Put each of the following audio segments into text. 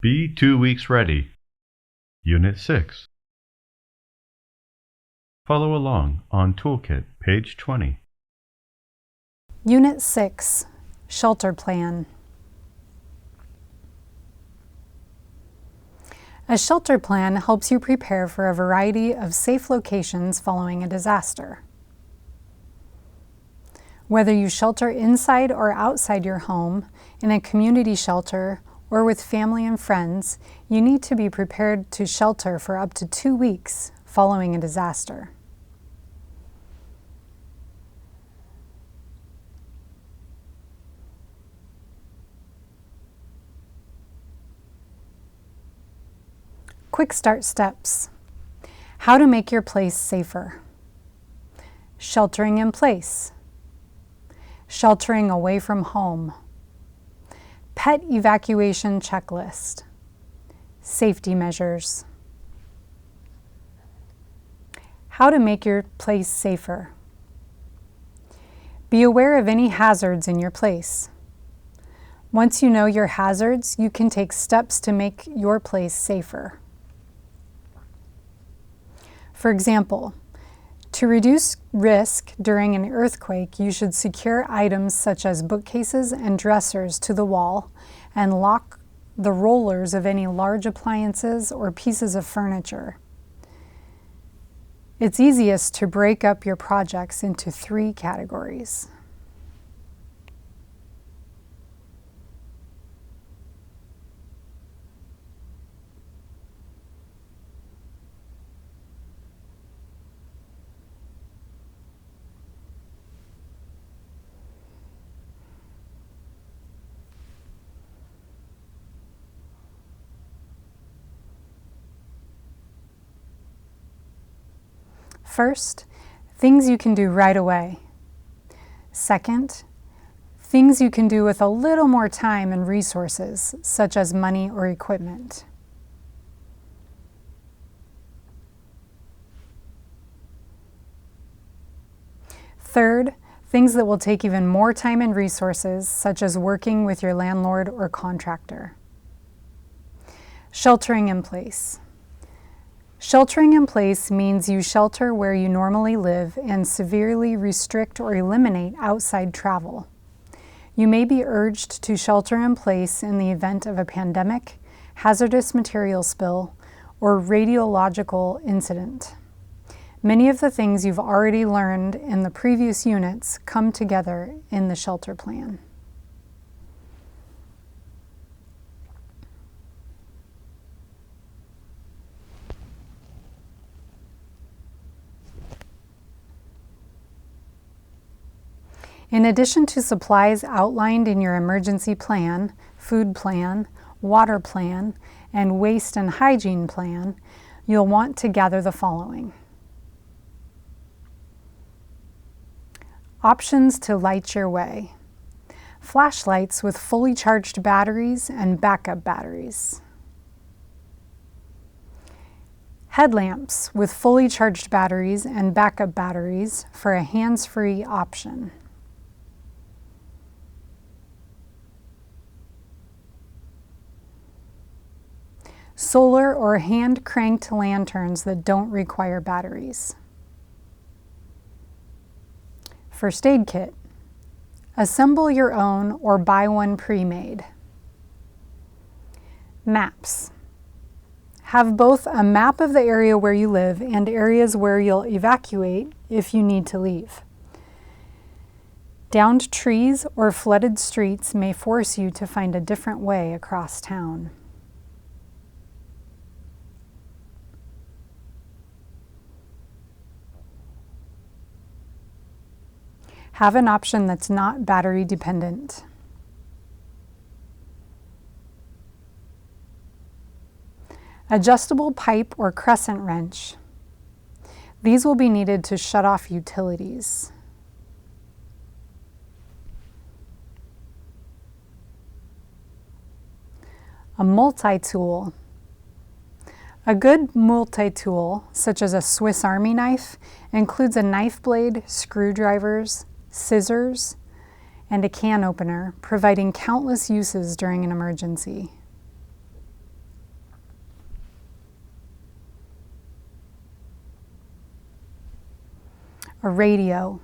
Be 2 weeks ready. Unit 6. Follow along on Toolkit, page 20. Unit 6, Shelter Plan. A shelter plan helps you prepare for a variety of safe locations following a disaster. Whether you shelter inside or outside your home, in a community shelter, or with family and friends, you need to be prepared to shelter for up to 2 weeks following a disaster. Quick start steps. How to make your place safer. Sheltering in place. Sheltering away from home. Pet evacuation checklist. Safety measures. How to make your place safer. Be aware of any hazards in your place. Once you know your hazards, you can take steps to make your place safer. For example, to reduce risk during an earthquake, you should secure items such as bookcases and dressers to the wall and lock the rollers of any large appliances or pieces of furniture. It's easiest to break up your projects into 3 categories. First, things you can do right away. Second, things you can do with a little more time and resources, such as money or equipment. Third, things that will take even more time and resources, such as working with your landlord or contractor. Sheltering in place. Sheltering in place means you shelter where you normally live and severely restrict or eliminate outside travel. You may be urged to shelter in place in the event of a pandemic, hazardous material spill, or radiological incident. Many of the things you've already learned in the previous units come together in the shelter plan. In addition to supplies outlined in your emergency plan, food plan, water plan, and waste and hygiene plan, you'll want to gather the following. Options to light your way. Flashlights with fully charged batteries and backup batteries. Headlamps with fully charged batteries and backup batteries for a hands-free option. Solar or hand-cranked lanterns that don't require batteries. First aid kit. Assemble your own or buy one pre-made. Maps. Have both a map of the area where you live and areas where you'll evacuate if you need to leave. Downed trees or flooded streets may force you to find a different way across town. Have an option that's not battery dependent. Adjustable pipe or crescent wrench. These will be needed to shut off utilities. A multi-tool. A good multi-tool, such as a Swiss Army knife, includes a knife blade, screwdrivers, scissors, and a can opener, providing countless uses during an emergency. a radio.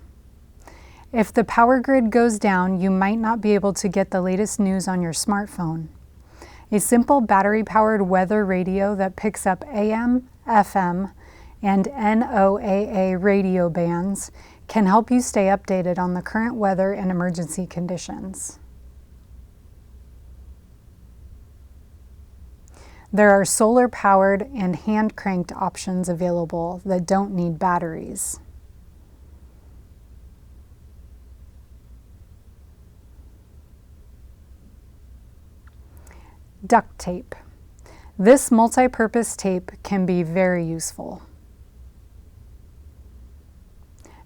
If the power grid goes down, you might not be able to get the latest news on your smartphone. A simple battery-powered weather radio that picks up AM, FM, and NOAA radio bands can help you stay updated on the current weather and emergency conditions. There are solar-powered and hand-cranked options available that don't need batteries. Duct tape. This multi-purpose tape can be very useful.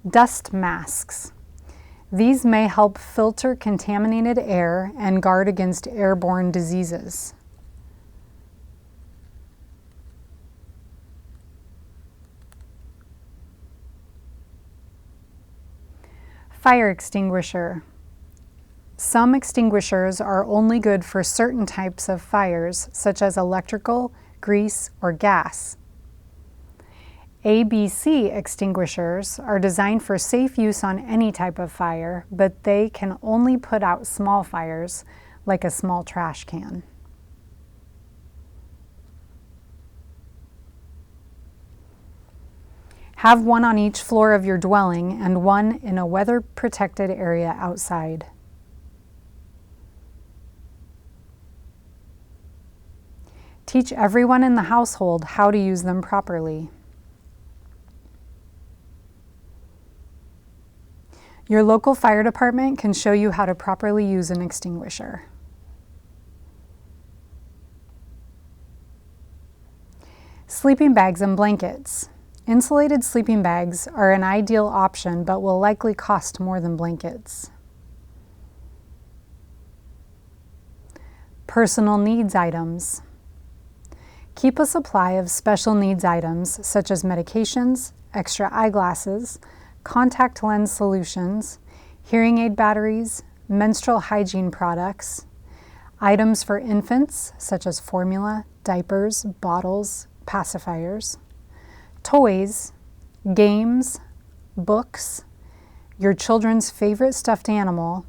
Dust masks. These may help filter contaminated air and guard against airborne diseases. Fire extinguisher. Some extinguishers are only good for certain types of fires, such as electrical, grease, or gas. ABC extinguishers are designed for safe use on any type of fire, but they can only put out small fires, like a small trash can. Have one on each floor of your dwelling and one in a weather-protected area outside. Teach everyone in the household how to use them properly. Your local fire department can show you how to properly use an extinguisher. Sleeping bags and blankets. Insulated sleeping bags are an ideal option, but will likely cost more than blankets. Personal needs items. Keep a supply of special needs items such as medications, extra eyeglasses, contact lens solutions, hearing aid batteries, menstrual hygiene products, items for infants such as formula, diapers, bottles, pacifiers, toys, games, books, your children's favorite stuffed animal,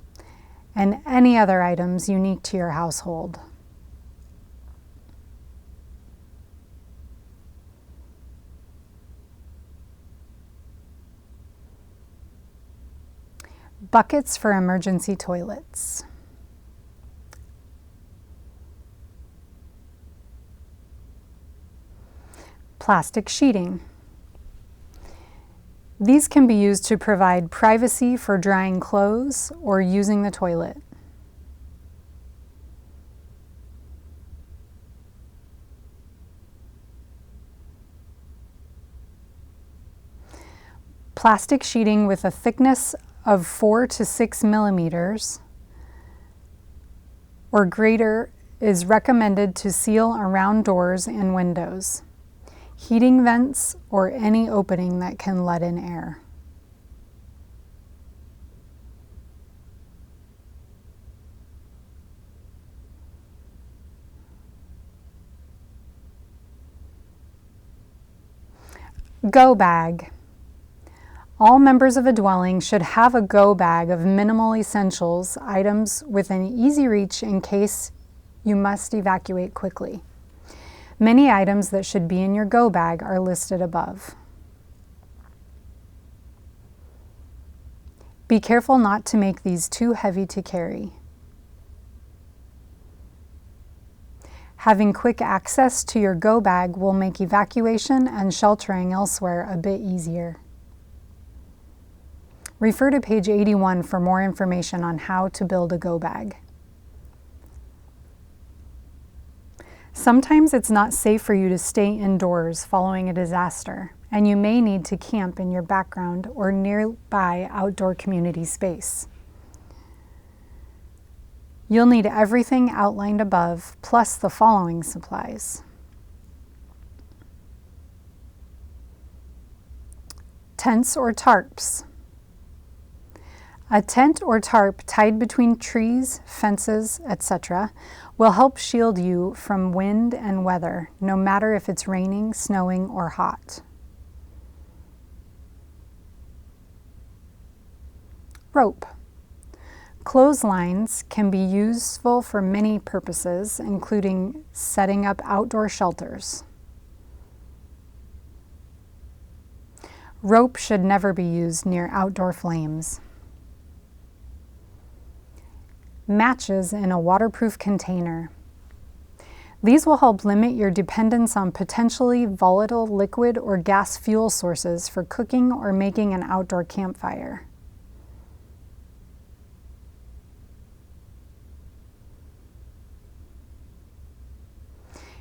and any other items unique to your household. Buckets for emergency toilets. Plastic sheeting. These can be used to provide privacy for drying clothes or using the toilet. Plastic sheeting with a thickness of 4 to 6 millimeters or greater is recommended to seal around doors and windows, heating vents, or any opening that can let in air. Go bag. All members of a dwelling should have a go bag of minimal essentials items within easy reach in case you must evacuate quickly. Many items that should be in your go bag are listed above. Be careful not to make these too heavy to carry. Having quick access to your go bag will make evacuation and sheltering elsewhere a bit easier. Refer to page 81 for more information on how to build a go bag. Sometimes it's not safe for you to stay indoors following a disaster, and you may need to camp in your background or nearby outdoor community space. You'll need everything outlined above, plus the following supplies. Tents or tarps. A tent or tarp tied between trees, fences, etc. will help shield you from wind and weather, no matter if it's raining, snowing, or hot. Rope. Clotheslines can be useful for many purposes, including setting up outdoor shelters. Rope should never be used near outdoor flames. Matches in a waterproof container. These will help limit your dependence on potentially volatile liquid or gas fuel sources for cooking or making an outdoor campfire.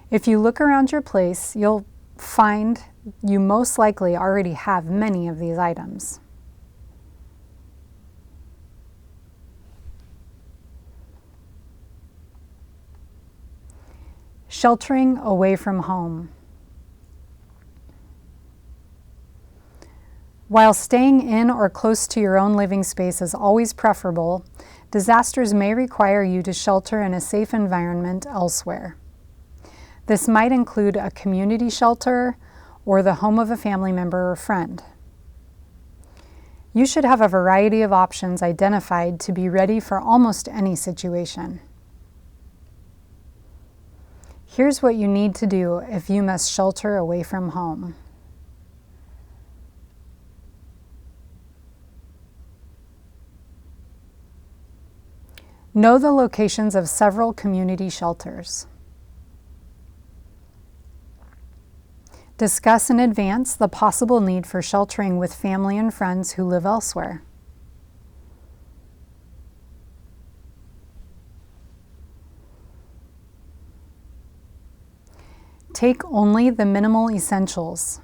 If you look around your place, you'll find you most likely already have many of these items. Sheltering away from home. While staying in or close to your own living space is always preferable, disasters may require you to shelter in a safe environment elsewhere. This might include a community shelter or the home of a family member or friend. You should have a variety of options identified to be ready for almost any situation. Here's what you need to do if you must shelter away from home. Know the locations of several community shelters. Discuss in advance the possible need for sheltering with family and friends who live elsewhere. Take only the minimal essentials.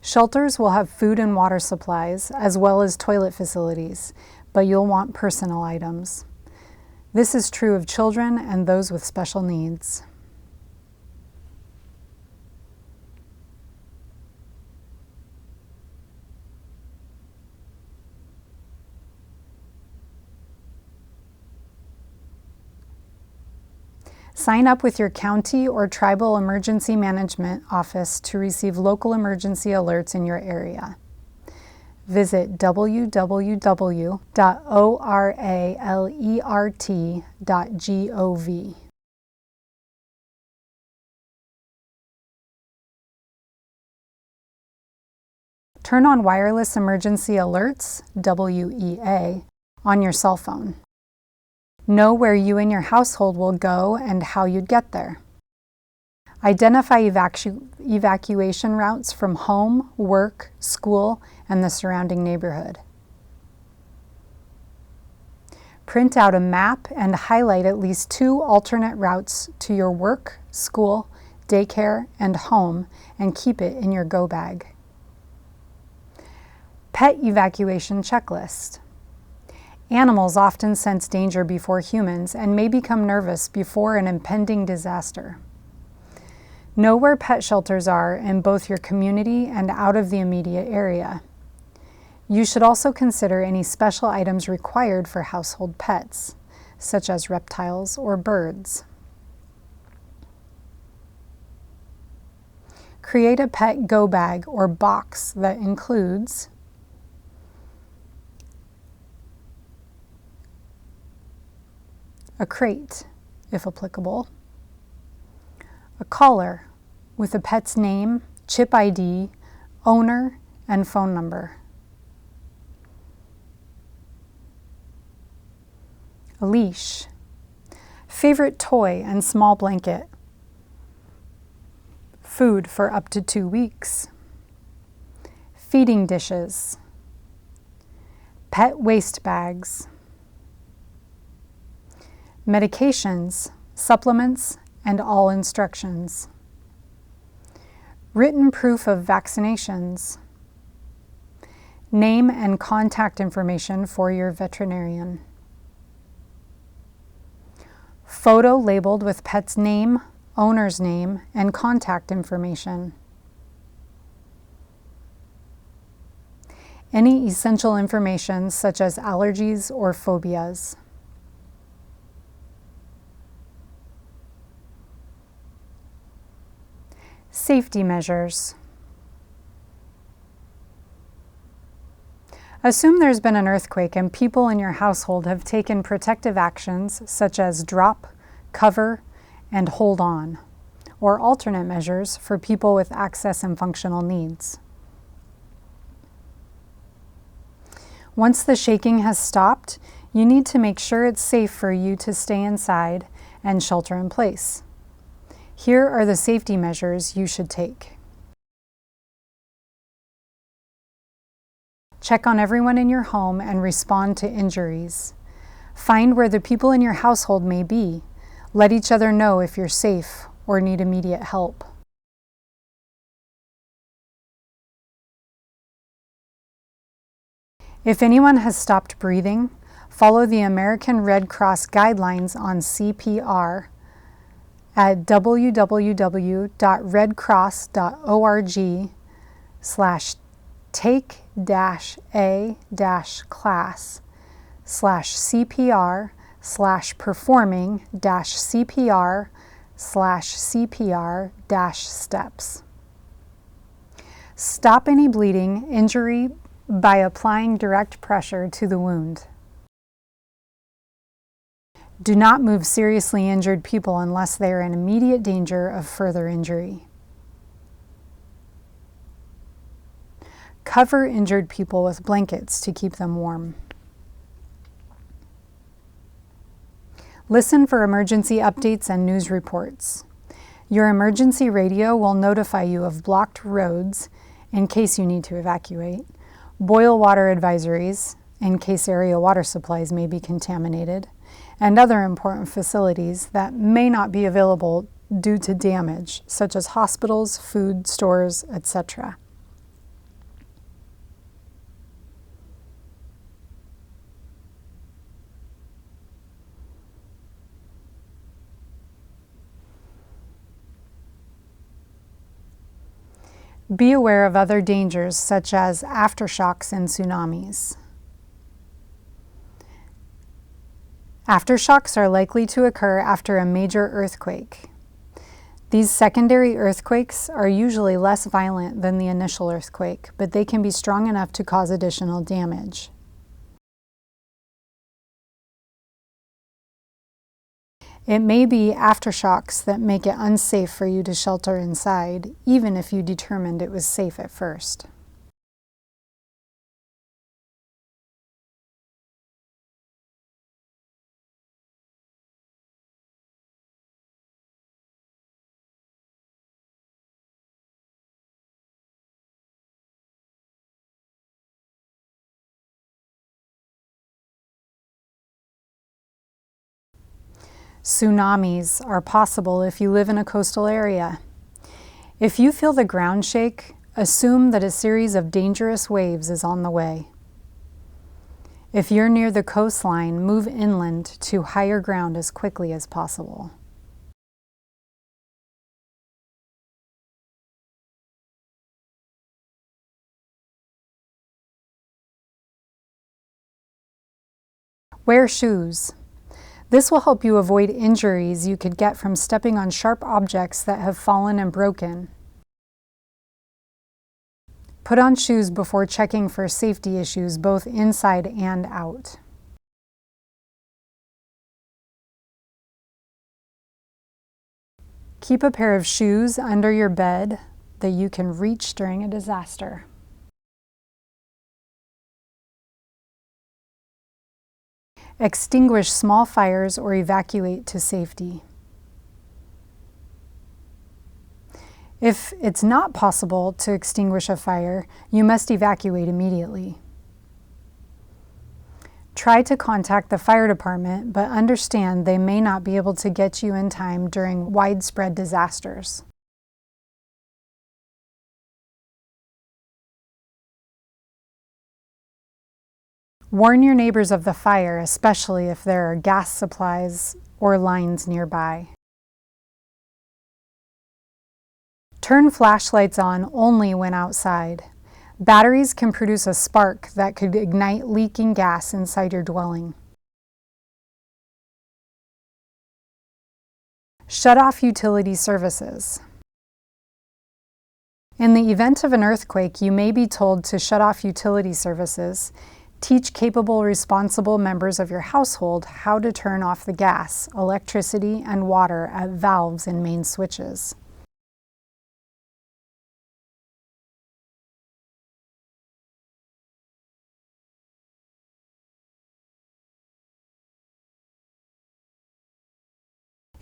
Shelters will have food and water supplies, as well as toilet facilities, but you'll want personal items. This is true of children and those with special needs. Sign up with your county or tribal emergency management office to receive local emergency alerts in your area. Visit www.oralert.gov. Turn on Wireless Emergency Alerts, WEA, on your cell phone. Know where you and your household will go and how you'd get there. Identify evacuation routes from home, work, school, and the surrounding neighborhood. Print out a map and highlight at least 2 alternate routes to your work, school, daycare, and home, and keep it in your go bag. Pet evacuation checklist. Animals often sense danger before humans and may become nervous before an impending disaster. Know where pet shelters are in both your community and out of the immediate area. You should also consider any special items required for household pets, such as reptiles or birds. Create a pet go bag or box that includes a crate, if applicable, a collar with the pet's name, chip ID, owner, and phone number, a leash, favorite toy and small blanket, food for up to 2 weeks, feeding dishes, pet waste bags, medications, supplements, and all instructions, written proof of vaccinations, name and contact information for your veterinarian, photo labeled with pet's name, owner's name, and contact information, any essential information such as allergies or phobias, safety measures. Assume there's been an earthquake and people in your household have taken protective actions such as drop, cover, and hold on, or alternate measures for people with access and functional needs. Once the shaking has stopped, you need to make sure it's safe for you to stay inside and shelter in place. Here are the safety measures you should take. Check on everyone in your home and respond to injuries. Find where the people in your household may be. Let each other know if you're safe or need immediate help. If anyone has stopped breathing, follow the American Red Cross guidelines on CPR at www.redcross.org/take-a-class/CPR/CPR-steps. Stop any bleeding, injury by applying direct pressure to the wound. Do not move seriously injured people unless they are in immediate danger of further injury. Cover injured people with blankets to keep them warm. Listen for emergency updates and news reports. Your emergency radio will notify you of blocked roads in case you need to evacuate, boil water advisories in case area water supplies may be contaminated, and other important facilities that may not be available due to damage, such as hospitals, food stores, etc. Be aware of other dangers such as aftershocks and tsunamis. Aftershocks are likely to occur after a major earthquake. These secondary earthquakes are usually less violent than the initial earthquake, but they can be strong enough to cause additional damage. It may be aftershocks that make it unsafe for you to shelter inside, even if you determined it was safe at first. Tsunamis are possible if you live in a coastal area. If you feel the ground shake, assume that a series of dangerous waves is on the way. If you're near the coastline, move inland to higher ground as quickly as possible. Wear shoes. This will help you avoid injuries you could get from stepping on sharp objects that have fallen and broken. Put on shoes before checking for safety issues both inside and out. Keep a pair of shoes under your bed that you can reach during a disaster. Extinguish small fires or evacuate to safety. If it's not possible to extinguish a fire, you must evacuate immediately. Try to contact the fire department, but understand they may not be able to get you in time during widespread disasters. Warn your neighbors of the fire, especially if there are gas supplies or lines nearby. Turn flashlights on only when outside. Batteries can produce a spark that could ignite leaking gas inside your dwelling. Shut off utility services. In the event of an earthquake, you may be told to shut off utility services. Teach capable, responsible members of your household how to turn off the gas, electricity, and water at valves and main switches.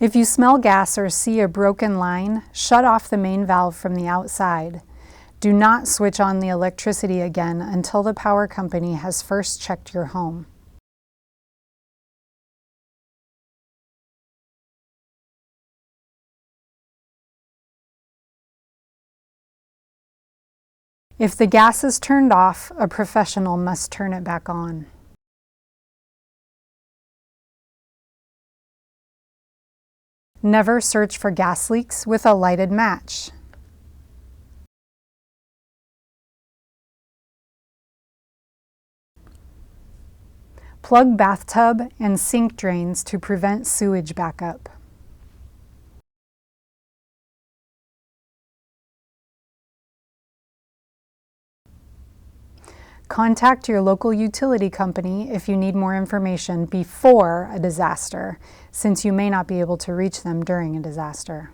If you smell gas or see a broken line, shut off the main valve from the outside. Do not switch on the electricity again until the power company has first checked your home. If the gas is turned off, a professional must turn it back on. Never search for gas leaks with a lighted match. Plug bathtub and sink drains to prevent sewage backup. Contact your local utility company if you need more information before a disaster, since you may not be able to reach them during a disaster.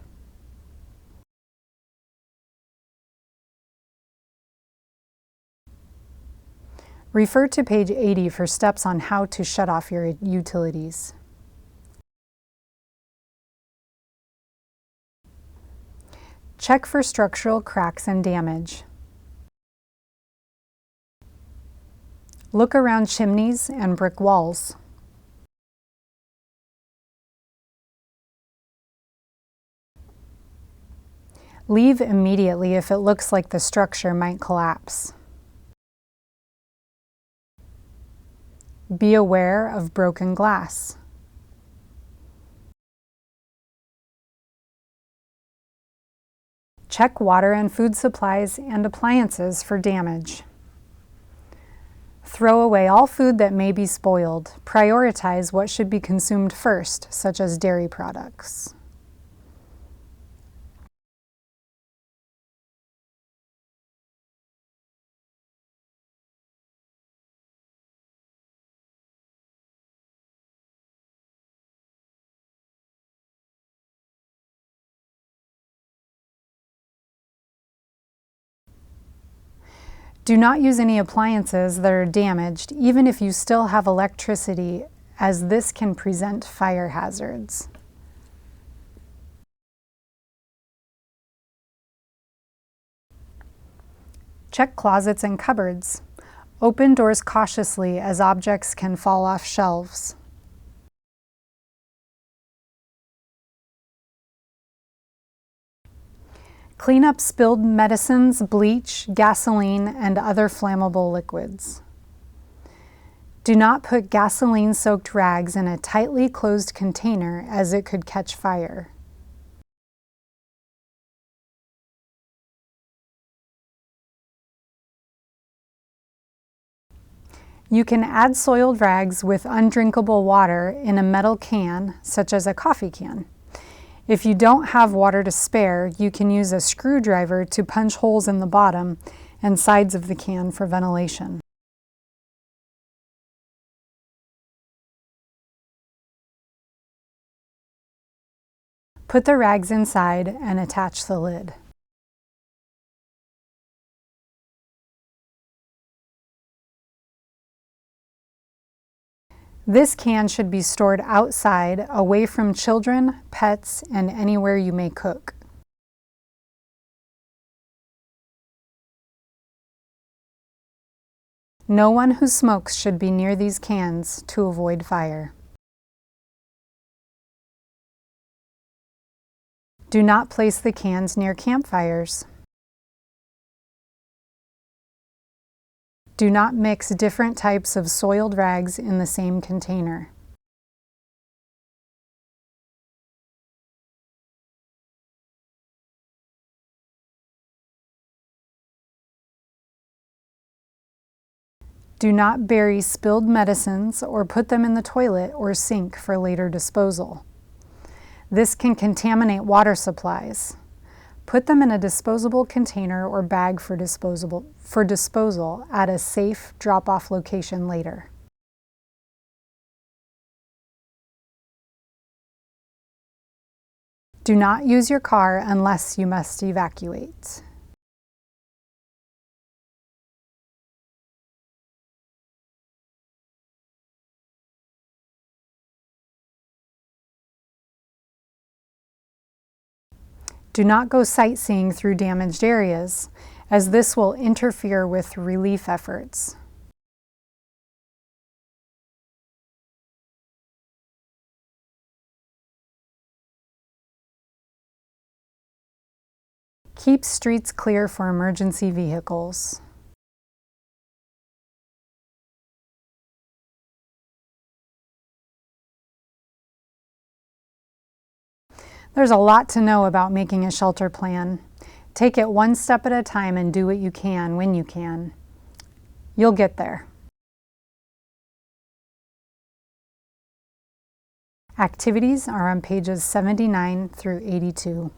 Refer to page 80 for steps on how to shut off your utilities. Check for structural cracks and damage. Look around chimneys and brick walls. Leave immediately if it looks like the structure might collapse. Be aware of broken glass. Check water and food supplies and appliances for damage. Throw away all food that may be spoiled. Prioritize what should be consumed first, such as dairy products. Do not use any appliances that are damaged, even if you still have electricity, as this can present fire hazards. Check closets and cupboards. Open doors cautiously as objects can fall off shelves. Clean up spilled medicines, bleach, gasoline, and other flammable liquids. Do not put gasoline-soaked rags in a tightly closed container as it could catch fire. You can add soiled rags with undrinkable water in a metal can, such as a coffee can. If you don't have water to spare, you can use a screwdriver to punch holes in the bottom and sides of the can for ventilation. Put the rags inside and attach the lid. This can should be stored outside, away from children, pets, and anywhere you may cook. No one who smokes should be near these cans to avoid fire. Do not place the cans near campfires. Do not mix different types of soiled rags in the same container. Do not bury spilled medicines or put them in the toilet or sink for later disposal. This can contaminate water supplies. Put them in a disposable container or bag for disposal at a safe drop-off location later. Do not use your car unless you must evacuate. Do not go sightseeing through damaged areas, as this will interfere with relief efforts. Keep streets clear for emergency vehicles. There's a lot to know about making a shelter plan. Take it one step at a time and do what you can when you can. You'll get there. Activities are on pages 79 through 82.